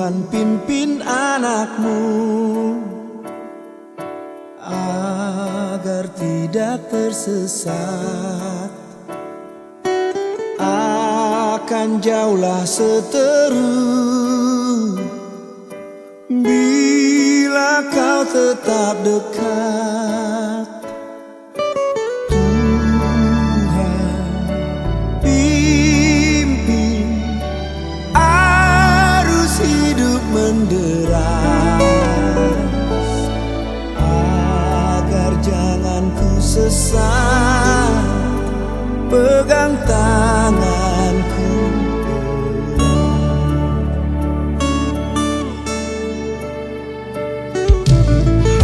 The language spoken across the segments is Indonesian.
Tuhan pimpin anakmu agar tidak tersesat, akan jauhlah seteru bila kau tetap dekat. Tuhan pimpin arus hidup menderas, agar jangan ku sesat, pegang tanganku.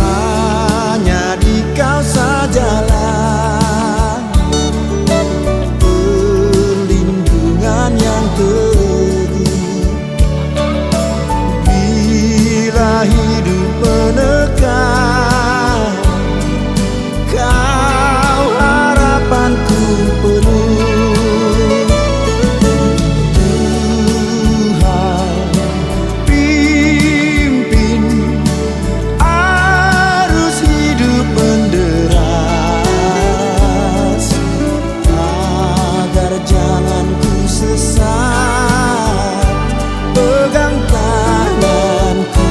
Hanya di kau sajalah perlindungan yang teguh bila hidup menekan. Kau harapanku penuh. Tuhan pimpin arus hidup menderas, agar jangan ku sesat, pegang tanganku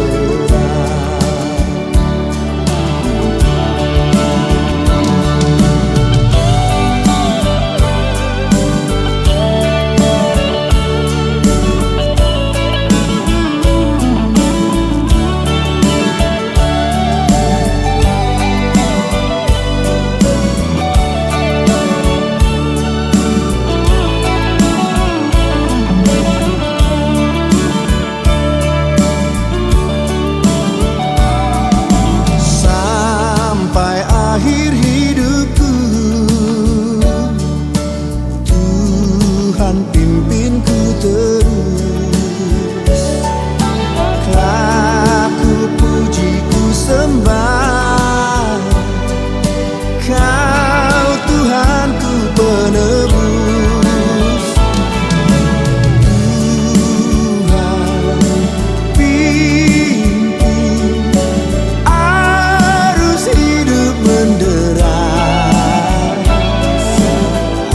erat. Sampai akhir hidupku, Tuhan pimpinku terus. Kelak ku puji ku sembah, Kau Tuhanku penebus. Tuhan pimpin arus hidup menderas,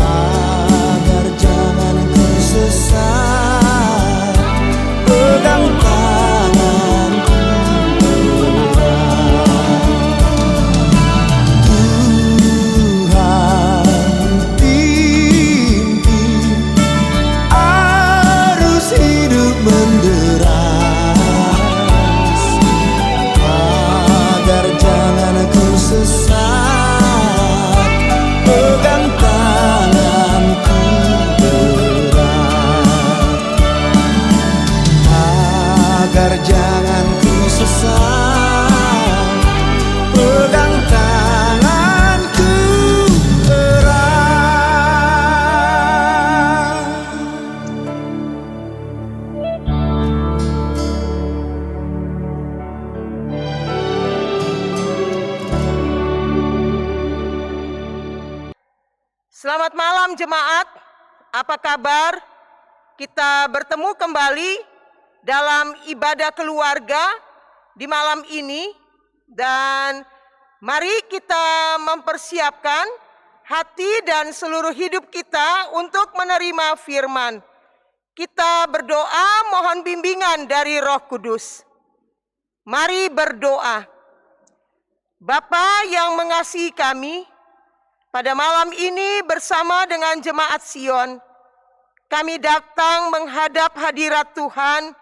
agar jangan ku sesat, pegang tanganku erat. Tuhan pimpin arus hidup menderas, agar jangan ku sesat, pegang tanganku erat. Agar jangan ku sesat, pegang tanganku erat. Selamat malam jemaat, apa kabar? Kita bertemu kembali dalam ibadah keluarga di malam ini, dan mari kita mempersiapkan hati dan seluruh hidup kita untuk menerima firman. Kita berdoa mohon bimbingan dari Roh Kudus. Mari berdoa. Bapa yang mengasihi kami, pada malam ini bersama dengan jemaat Sion, kami datang menghadap hadirat Tuhan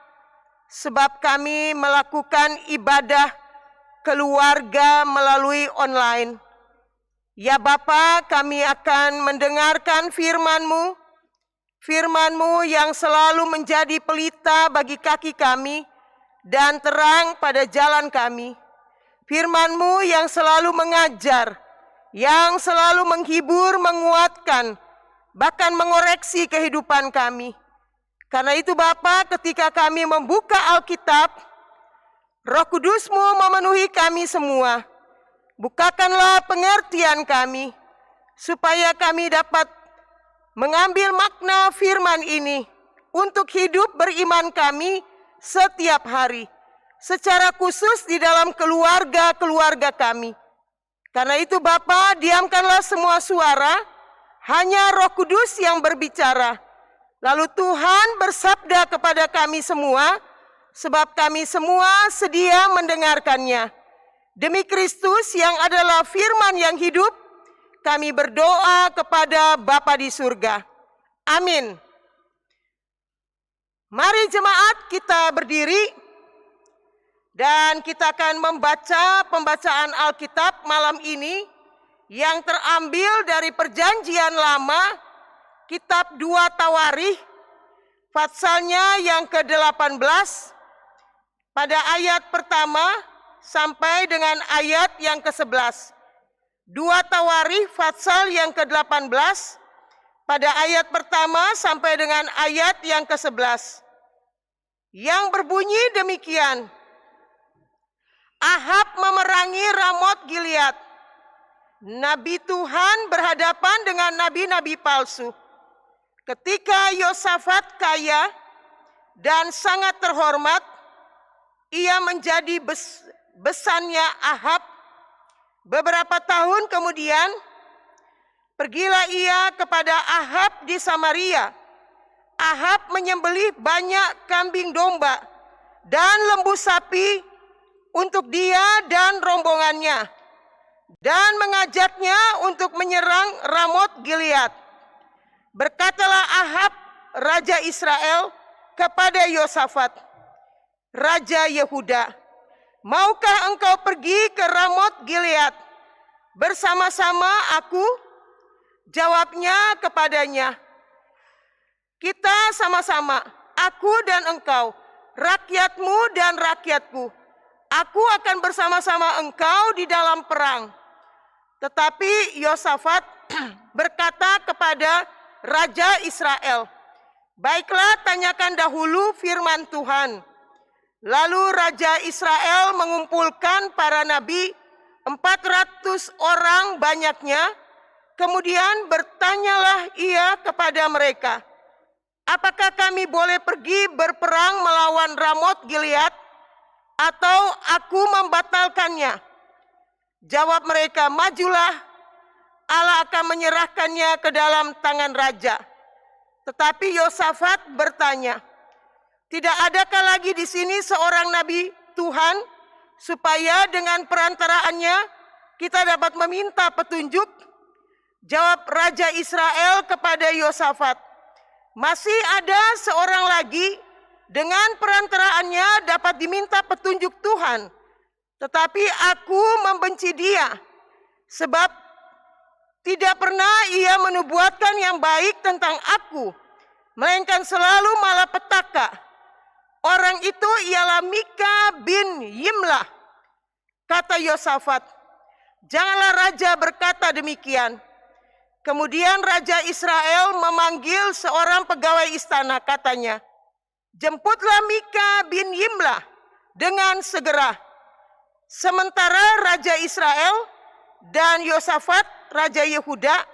sebab kami melakukan ibadah keluarga melalui online. Ya Bapa, kami akan mendengarkan firman-Mu, firman-Mu yang selalu menjadi pelita bagi kaki kami dan terang pada jalan kami. Firman-Mu yang selalu mengajar, yang selalu menghibur, menguatkan, bahkan mengoreksi kehidupan kami. Karena itu Bapa, ketika kami membuka Alkitab, Roh Kudus-Mu memenuhi kami semua. Bukakanlah pengertian kami, supaya kami dapat mengambil makna firman ini untuk hidup beriman kami setiap hari, secara khusus di dalam keluarga-keluarga kami. Karena itu Bapa, diamkanlah semua suara, hanya Roh Kudus yang berbicara. Lalu Tuhan bersabda kepada kami semua, sebab kami semua sedia mendengarkannya. Demi Kristus yang adalah firman yang hidup, kami berdoa kepada Bapa di surga. Amin. Mari jemaat kita berdiri dan kita akan membaca pembacaan Alkitab malam ini yang terambil dari Perjanjian Lama, kitab 2 Tawarikh, patsalnya yang ke-18, pada ayat pertama sampai dengan ayat yang ke-11. 2 Tawarikh patsal yang ke-18 pada ayat pertama sampai dengan ayat yang ke-11. Yang berbunyi demikian. Ahab memerangi Ramot Gilead. Nabi Tuhan berhadapan dengan nabi-nabi palsu. Ketika Yosafat kaya dan sangat terhormat, ia menjadi besannya Ahab. Beberapa tahun kemudian, pergilah ia kepada Ahab di Samaria. Ahab menyembelih banyak kambing domba dan lembu sapi untuk dia dan rombongannya, dan mengajaknya untuk menyerang Ramot Gilead. Berkatalah Ahab, Raja Israel, kepada Yosafat, Raja Yehuda, maukah engkau pergi ke Ramot Gilead bersama-sama aku? Jawabnya kepadanya, kita sama-sama, aku dan engkau, rakyatmu dan rakyatku. Aku akan bersama-sama engkau di dalam perang. Tetapi Yosafat berkata kepada Raja Israel, baiklah, tanyakan dahulu firman Tuhan. Lalu Raja Israel mengumpulkan para nabi, 400 orang banyaknya. Kemudian bertanyalah ia kepada mereka, apakah kami boleh pergi berperang melawan Ramot Gilead, atau aku membatalkannya? Jawab mereka, majulah, Allah akan menyerahkannya ke dalam tangan raja. Tetapi Yosafat bertanya, tidak adakah lagi di sini seorang nabi Tuhan, supaya dengan perantaraannya kita dapat meminta petunjuk? Jawab Raja Israel kepada Yosafat, masih ada seorang lagi, dengan perantaraannya dapat diminta petunjuk Tuhan. Tetapi aku membenci dia, sebab tidak pernah ia menubuatkan yang baik tentang aku, melainkan selalu malapetaka. Orang itu ialah Mika bin Yimlah. Kata Yosafat, janganlah raja berkata demikian. Kemudian Raja Israel memanggil seorang pegawai istana, katanya, jemputlah Mika bin Yimlah dengan segera. Sementara Raja Israel dan Yosafat, Raja Yehuda,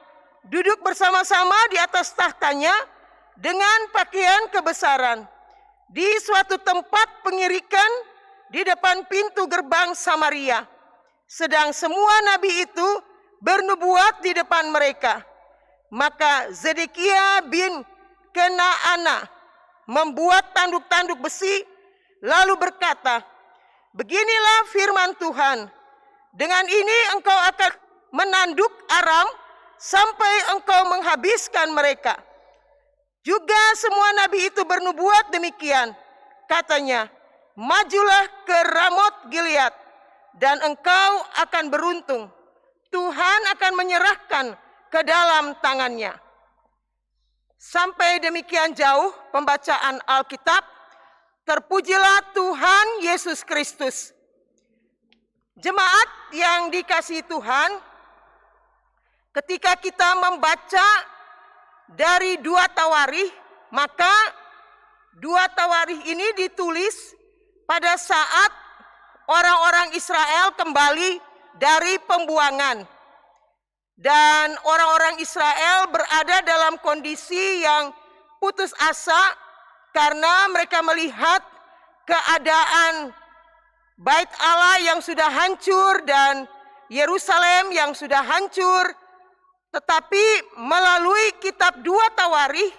duduk bersama-sama di atas tahtanya dengan pakaian kebesaran di suatu tempat pengirikan di depan pintu gerbang Samaria. Sedang semua nabi itu bernubuat di depan mereka. Maka Zedekia bin Kenaana membuat tanduk-tanduk besi, lalu berkata, beginilah firman Tuhan, dengan ini engkau akan menanduk Aram sampai engkau menghabiskan mereka. Juga semua nabi itu bernubuat demikian. Katanya, majulah ke Ramot Gilead dan engkau akan beruntung. Tuhan akan menyerahkan ke dalam tangannya. Sampai demikian jauh pembacaan Alkitab. Terpujilah Tuhan Yesus Kristus. Jemaat yang dikasihi Tuhan, ketika kita membaca dari 2 Tawarikh, maka 2 Tawarikh ini ditulis pada saat orang-orang Israel kembali dari pembuangan. Dan orang-orang Israel berada dalam kondisi yang putus asa karena mereka melihat keadaan Bait Allah yang sudah hancur dan Yerusalem yang sudah hancur, tetapi melalui kitab 2 Tawarikh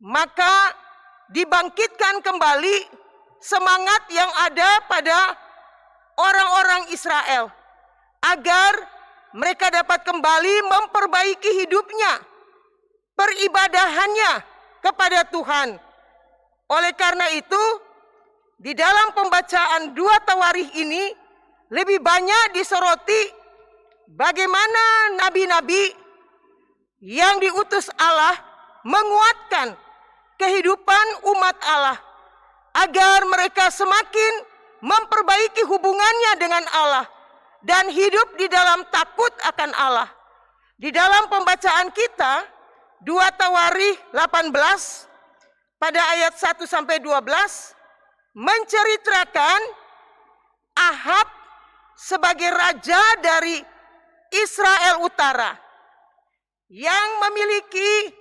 maka dibangkitkan kembali semangat yang ada pada orang-orang Israel agar mereka dapat kembali memperbaiki hidupnya, peribadahannya kepada Tuhan. Oleh karena itu, di dalam pembacaan 2 Tawarikh ini lebih banyak disoroti bagaimana nabi-nabi yang diutus Allah menguatkan kehidupan umat Allah agar mereka semakin memperbaiki hubungannya dengan Allah dan hidup di dalam takut akan Allah. Di dalam pembacaan kita 2 Tawarikh 18 pada ayat 1 sampai 12 menceritakan Ahab sebagai raja dari Israel Utara yang memiliki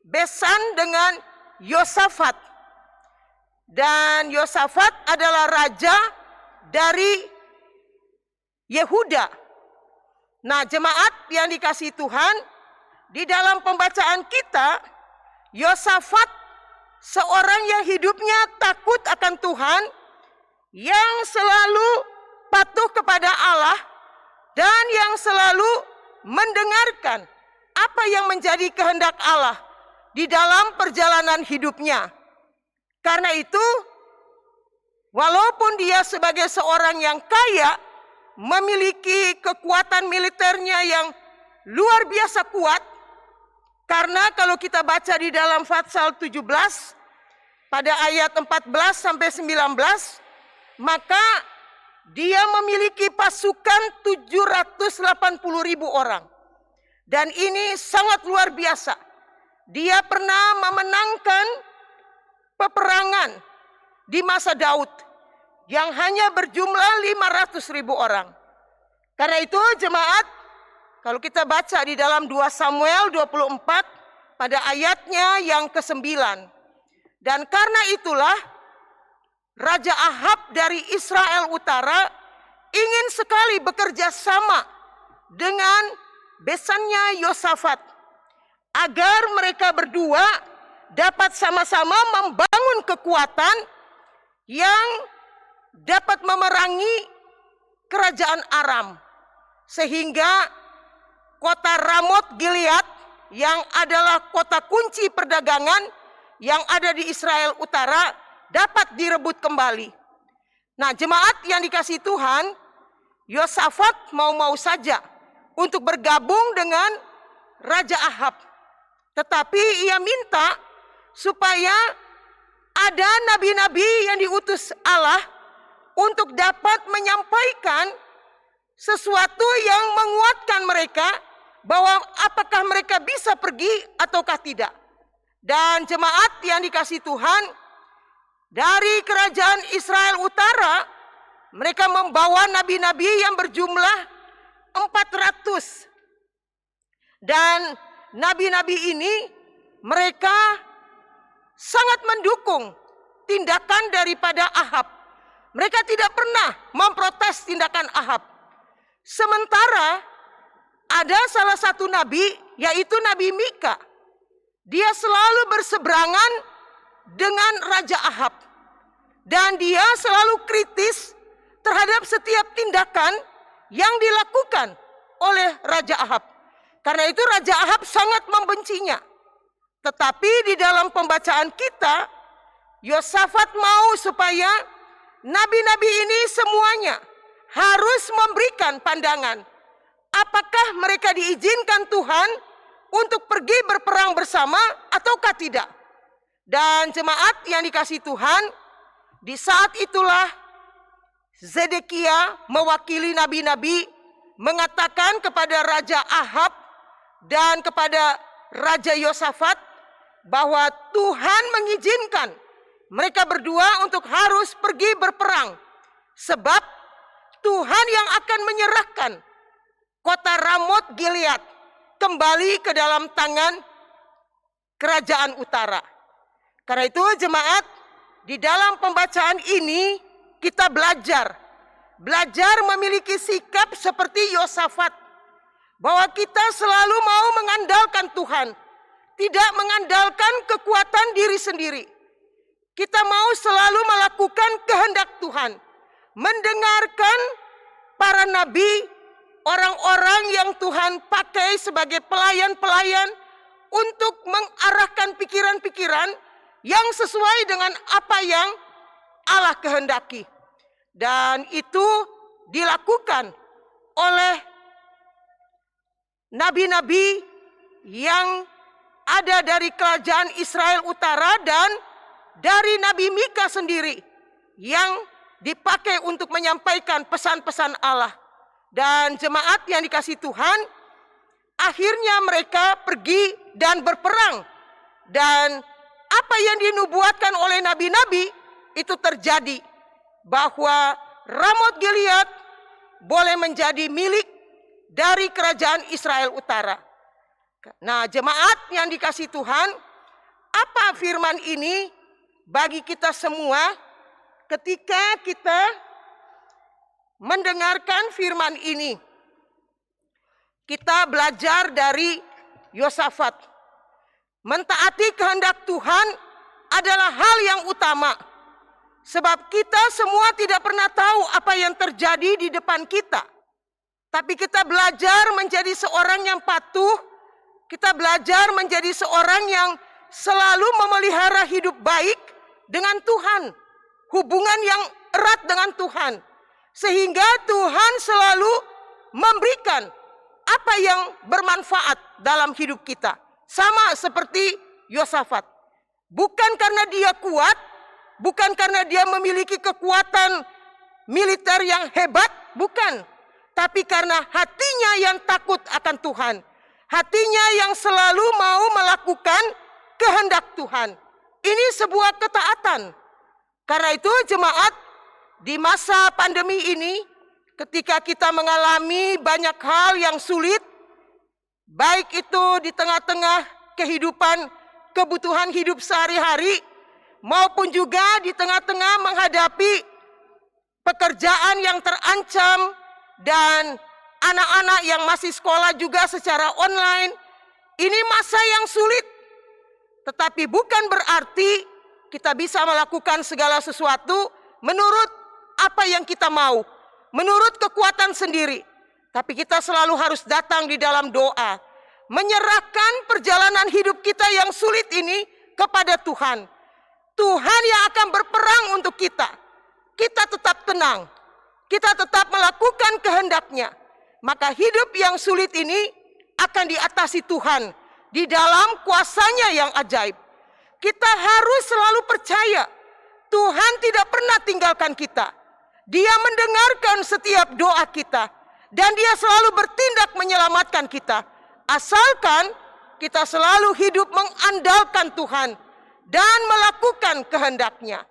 besan dengan Yosafat, dan Yosafat adalah raja dari Yehuda. Nah, jemaat yang dikasihi Tuhan, di dalam pembacaan kita Yosafat seorang yang hidupnya takut akan Tuhan, yang selalu patuh kepada Allah, dan yang selalu mendengarkan apa yang menjadi kehendak Allah di dalam perjalanan hidupnya. Karena itu, walaupun dia sebagai seorang yang kaya, memiliki kekuatan militernya yang luar biasa kuat, karena kalau kita baca di dalam Fatsal 17 pada ayat 14 sampai 19, maka dia memiliki pasukan 780.000 orang. Dan ini sangat luar biasa. Dia pernah memenangkan peperangan di masa Daud yang hanya berjumlah 500.000 orang. Karena itu jemaat, kalau kita baca di dalam 2 Samuel 24 pada ayatnya yang ke-9. Dan karena itulah Raja Ahab dari Israel Utara ingin sekali bekerja sama dengan besannya Yosafat agar mereka berdua dapat sama-sama membangun kekuatan yang dapat memerangi kerajaan Aram, sehingga kota Ramot Gilead yang adalah kota kunci perdagangan yang ada di Israel Utara dapat direbut kembali. Nah, jemaat yang dikasihi Tuhan, Yosafat mau-mau saja untuk bergabung dengan Raja Ahab. Tetapi ia minta supaya ada nabi-nabi yang diutus Allah untuk dapat menyampaikan sesuatu yang menguatkan mereka bahwa apakah mereka bisa pergi ataukah tidak. Dan jemaat yang dikasihi Tuhan, dari kerajaan Israel Utara mereka membawa nabi-nabi yang berjumlah 400. Dan nabi-nabi ini mereka sangat mendukung tindakan daripada Ahab. Mereka tidak pernah memprotes tindakan Ahab. Sementara ada salah satu nabi, yaitu Nabi Mika. Dia selalu berseberangan dengan Raja Ahab. Dan dia selalu kritis terhadap setiap tindakan yang dilakukan oleh Raja Ahab. Karena itu Raja Ahab sangat membencinya. Tetapi di dalam pembacaan kita, Yosafat mau supaya nabi-nabi ini semuanya harus memberikan pandangan. Apakah mereka diizinkan Tuhan untuk pergi berperang bersama ataukah tidak? Dan jemaat yang dikasihi Tuhan, di saat itulah Zedekia mewakili nabi-nabi mengatakan kepada Raja Ahab dan kepada Raja Yosafat bahwa Tuhan mengizinkan mereka berdua untuk harus pergi berperang. Sebab Tuhan yang akan menyerahkan kota Ramot Gilead kembali ke dalam tangan kerajaan utara. Karena itu jemaat, di dalam pembacaan ini kita belajar memiliki sikap seperti Yosafat, bahwa kita selalu mau mengandalkan Tuhan, tidak mengandalkan kekuatan diri sendiri. Kita mau selalu melakukan kehendak Tuhan, mendengarkan para nabi, orang-orang yang Tuhan pakai sebagai pelayan-pelayan untuk mengarahkan pikiran-pikiran yang sesuai dengan apa yang Allah kehendaki. Dan itu dilakukan oleh nabi-nabi yang ada dari kerajaan Israel Utara dan dari Nabi Mika sendiri yang dipakai untuk menyampaikan pesan-pesan Allah. Dan jemaat yang dikasihi Tuhan, akhirnya mereka pergi dan berperang. Dan apa yang dinubuatkan oleh nabi-nabi itu terjadi, bahwa Ramot Gilead boleh menjadi milik dari kerajaan Israel Utara. Nah, jemaat yang dikasihi Tuhan, apa firman ini bagi kita semua ketika kita mendengarkan firman ini? Kita belajar dari Yosafat. Mentaati kehendak Tuhan adalah hal yang utama. Sebab kita semua tidak pernah tahu apa yang terjadi di depan kita. Tapi kita belajar menjadi seorang yang patuh. Kita belajar menjadi seorang yang selalu memelihara hidup baik dengan Tuhan. Hubungan yang erat dengan Tuhan. Sehingga Tuhan selalu memberikan apa yang bermanfaat dalam hidup kita. Sama seperti Yosafat. Bukan karena dia kuat, bukan karena dia memiliki kekuatan militer yang hebat, bukan. Tapi karena hatinya yang takut akan Tuhan. Hatinya yang selalu mau melakukan kehendak Tuhan. Ini sebuah ketaatan. Karena itu jemaat, di masa pandemi ini, ketika kita mengalami banyak hal yang sulit, baik itu di tengah-tengah kehidupan, kebutuhan hidup sehari-hari, maupun juga di tengah-tengah menghadapi pekerjaan yang terancam dan anak-anak yang masih sekolah juga secara online. Ini masa yang sulit, tetapi bukan berarti kita bisa melakukan segala sesuatu menurut apa yang kita mau, menurut kekuatan sendiri. Tapi kita selalu harus datang di dalam doa, menyerahkan perjalanan hidup kita yang sulit ini kepada Tuhan. Tuhan yang akan berperang untuk kita. Kita tetap tenang, kita tetap melakukan kehendak-Nya. Maka hidup yang sulit ini akan diatasi Tuhan di dalam kuasa-Nya yang ajaib. Kita harus selalu percaya Tuhan tidak pernah tinggalkan kita. Dia mendengarkan setiap doa kita. Dan dia selalu bertindak menyelamatkan kita. Asalkan kita selalu hidup mengandalkan Tuhan dan melakukan kehendak-Nya.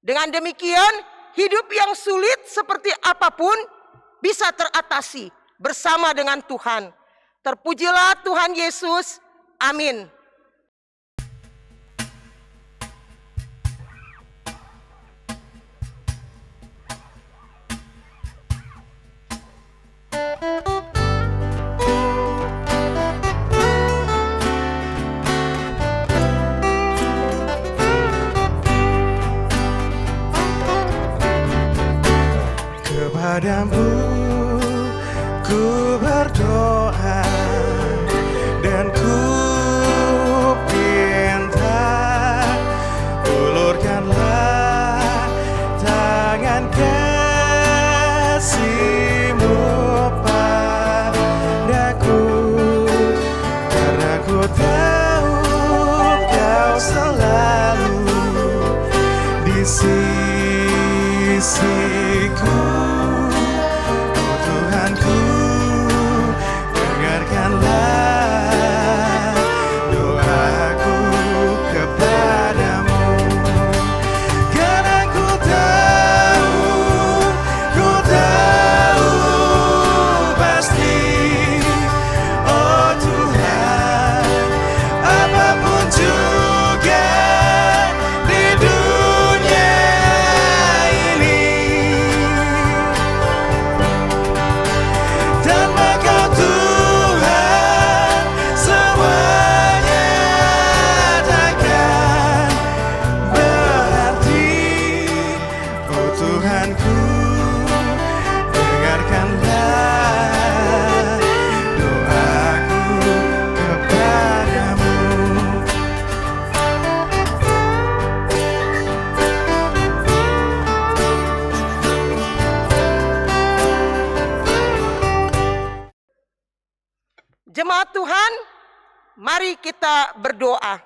Dengan demikian, hidup yang sulit seperti apapun bisa teratasi bersama dengan Tuhan. Terpujilah Tuhan Yesus. Amin. Kepadamu ku berdoa dan ku pinta, ulurkanlah tangan kasih-Mu padaku, karena ku tahu Kau selalu di sisiku. mari kita berdoa.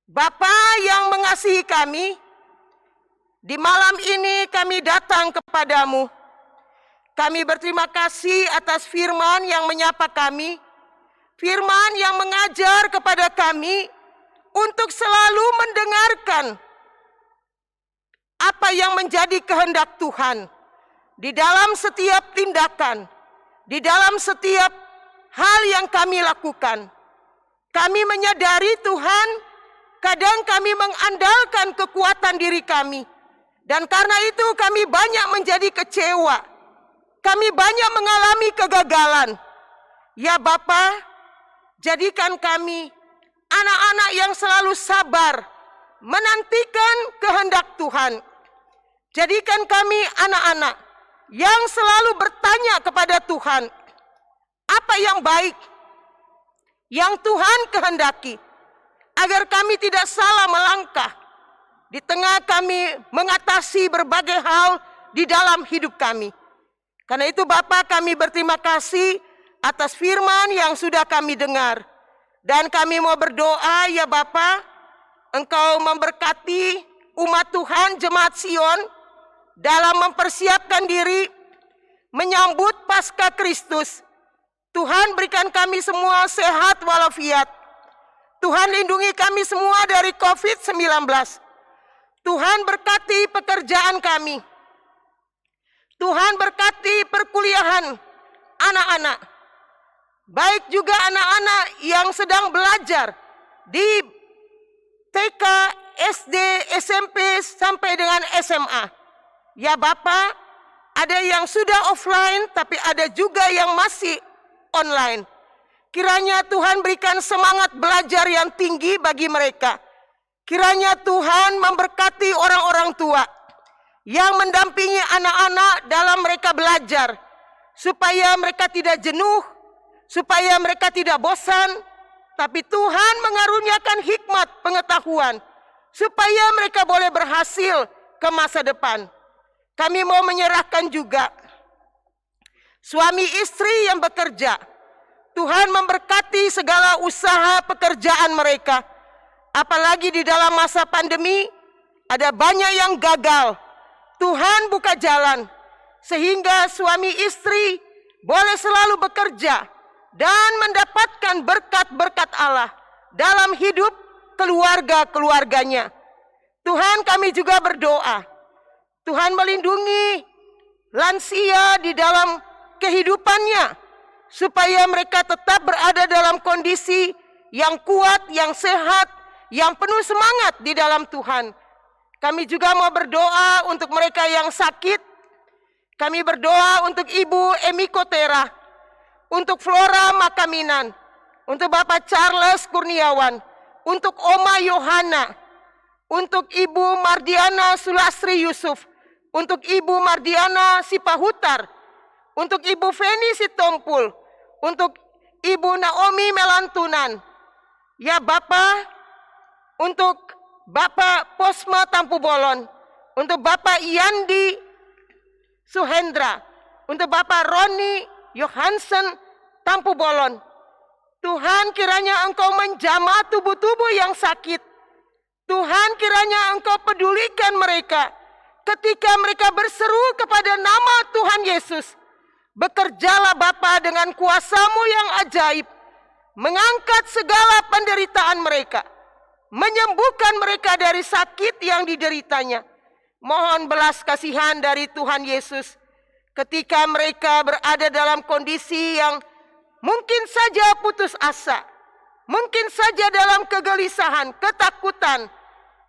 Bapa yang mengasihi kami, di malam ini kami datang kepadamu. Kami berterima kasih atas firman yang menyapa kami, firman yang mengajar kepada kami untuk selalu mendengarkan apa yang menjadi kehendak Tuhan di dalam setiap tindakan, di dalam setiap hal yang kami lakukan. Kami menyadari Tuhan, kadang kami mengandalkan kekuatan diri kami, dan karena itu kami banyak menjadi kecewa. Kami banyak mengalami kegagalan. Ya Bapa, jadikan kami anak-anak yang selalu sabar menantikan kehendak Tuhan. Jadikan kami anak-anak yang selalu bertanya kepada Tuhan, apa yang baik yang Tuhan kehendaki, agar kami tidak salah melangkah di tengah kami mengatasi berbagai hal di dalam hidup kami. Karena itu Bapa, kami berterima kasih atas firman yang sudah kami dengar. Dan kami mau berdoa, ya Bapa, Engkau memberkati umat Tuhan Jemaat Sion dalam mempersiapkan diri menyambut Paskah Kristus. Tuhan berikan kami semua sehat walafiat. Tuhan lindungi kami semua dari COVID-19. Tuhan berkati pekerjaan kami. Tuhan berkati perkuliahan anak-anak, baik juga anak-anak yang sedang belajar di TK, SD, SMP, sampai dengan SMA. Ya Bapa, ada yang sudah offline, tapi ada juga yang masih online. Kiranya Tuhan berikan semangat belajar yang tinggi bagi mereka. Kiranya Tuhan memberkati orang-orang tua yang mendampingi anak-anak dalam mereka belajar, supaya mereka tidak jenuh, supaya mereka tidak bosan, tapi Tuhan mengaruniakan hikmat pengetahuan, supaya mereka boleh berhasil ke masa depan. Kami mau menyerahkan juga suami istri yang bekerja. Tuhan memberkati segala usaha pekerjaan mereka, apalagi di dalam masa pandemi, ada banyak yang gagal. Tuhan buka jalan, sehingga suami istri boleh selalu bekerja dan mendapatkan berkat-berkat Allah dalam hidup keluarga-keluarganya. Tuhan, kami juga berdoa, Tuhan melindungi lansia di dalam kehidupannya, supaya mereka tetap berada dalam kondisi yang kuat, yang sehat, yang penuh semangat di dalam Tuhan. Kami juga mau berdoa untuk mereka yang sakit. Kami berdoa untuk Ibu Emiko Tera, untuk Flora Makaminan, untuk Bapak Charles Kurniawan, untuk Oma Yohana, untuk Ibu Mardiana Sulasri Yusuf, untuk Ibu Mardiana Sipahutar, untuk Ibu Feni Sitompul, untuk Ibu Naomi Melantunan. Ya Bapak, untuk Bapak Posma Tampu Bolon, untuk Bapak Yandi Suhendra, untuk Bapak Roni Johansen Tampu Bolon. Tuhan, kiranya Engkau menjamah tubuh-tubuh yang sakit. Tuhan, kiranya Engkau pedulikan mereka ketika mereka berseru kepada nama Tuhan Yesus. Bekerjalah Bapa dengan kuasa-Mu yang ajaib, mengangkat segala penderitaan mereka, menyembuhkan mereka dari sakit yang dideritanya. Mohon belas kasihan dari Tuhan Yesus ketika mereka berada dalam kondisi yang mungkin saja putus asa, mungkin saja dalam kegelisahan, ketakutan.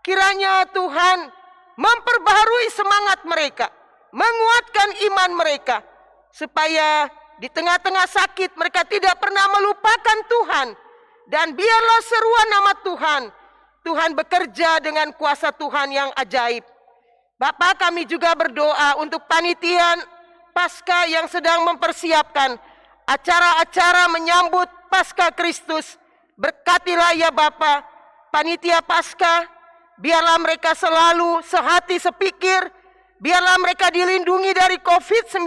Kiranya Tuhan memperbaharui semangat mereka, menguatkan iman mereka, supaya di tengah-tengah sakit mereka tidak pernah melupakan Tuhan. Dan biarlah seruan nama Tuhan, Tuhan bekerja dengan kuasa Tuhan yang ajaib. Bapak, kami juga berdoa untuk panitia Paskah yang sedang mempersiapkan acara-acara menyambut Paskah Kristus. Berkatilah ya Bapa, panitia Paskah, biarlah mereka selalu sehati sepikir, biarlah mereka dilindungi dari COVID-19,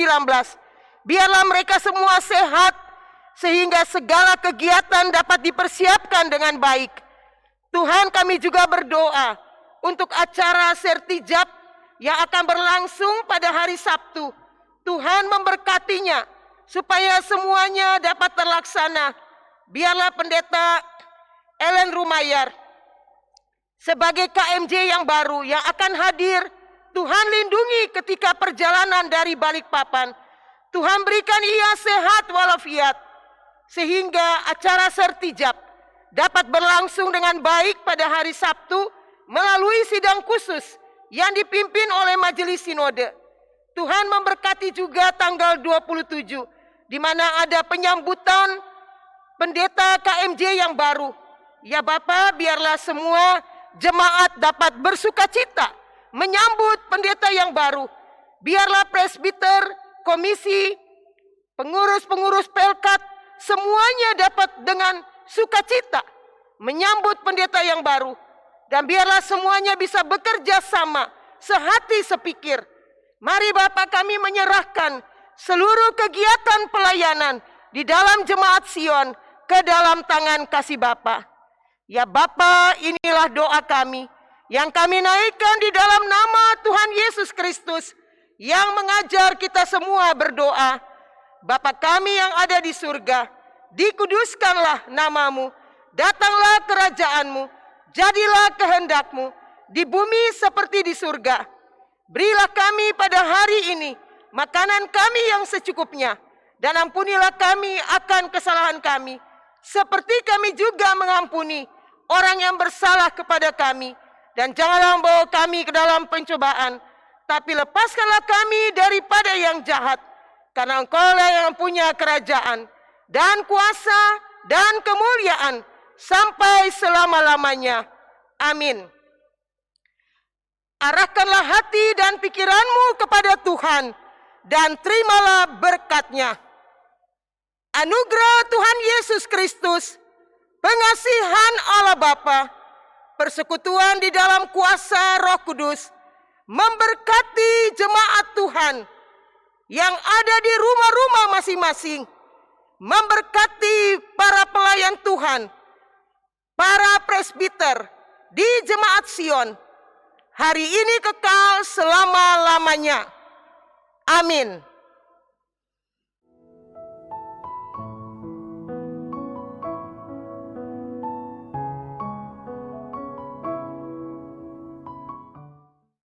biarlah mereka semua sehat, sehingga segala kegiatan dapat dipersiapkan dengan baik. Tuhan, kami juga berdoa untuk acara sertijab yang akan berlangsung pada hari Sabtu. Tuhan memberkatinya supaya semuanya dapat terlaksana. Biarlah Pendeta Ellen Rumayar sebagai KMJ yang baru yang akan hadir, Tuhan lindungi ketika perjalanan dari Balikpapan. Tuhan berikan ia sehat walafiat, sehingga acara sertijab dapat berlangsung dengan baik pada hari Sabtu melalui sidang khusus yang dipimpin oleh Majelis Sinode. Tuhan memberkati juga tanggal 27, di mana ada penyambutan pendeta KMJ yang baru. Ya Bapa, biarlah semua jemaat dapat bersukacita menyambut pendeta yang baru. Biarlah presbiter, komisi, pengurus-pengurus pelkat, semuanya dapat dengan sukacita menyambut pendeta yang baru. Dan biarlah semuanya bisa bekerja sama, sehati sepikir. Mari Bapak, kami menyerahkan seluruh kegiatan pelayanan di dalam Jemaat Sion ke dalam tangan kasih Bapa. Ya Bapa, inilah doa kami yang kami naikkan di dalam nama Tuhan Yesus Kristus yang mengajar kita semua berdoa. Bapa kami yang ada di surga, dikuduskanlah namamu, datanglah kerajaanmu, jadilah kehendakmu di bumi seperti di surga. Berilah kami pada hari ini makanan kami yang secukupnya, dan ampunilah kami akan kesalahan kami, seperti kami juga mengampuni orang yang bersalah kepada kami. Dan janganlah membawa kami ke dalam pencobaan, tapi lepaskanlah kami daripada yang jahat. Karena Engkau-lah yang punya kerajaan dan kuasa dan kemuliaan sampai selama-lamanya. Amin. Arahkanlah hati dan pikiranmu kepada Tuhan dan terimalah berkat-Nya. Anugerah Tuhan Yesus Kristus, pengasihan Allah Bapa, persekutuan di dalam kuasa Roh Kudus, memberkati jemaat Tuhan yang ada di rumah-rumah masing-masing, memberkati para pelayan Tuhan, para presbiter di Jemaat Sion, hari ini kekal selama-lamanya. Amin.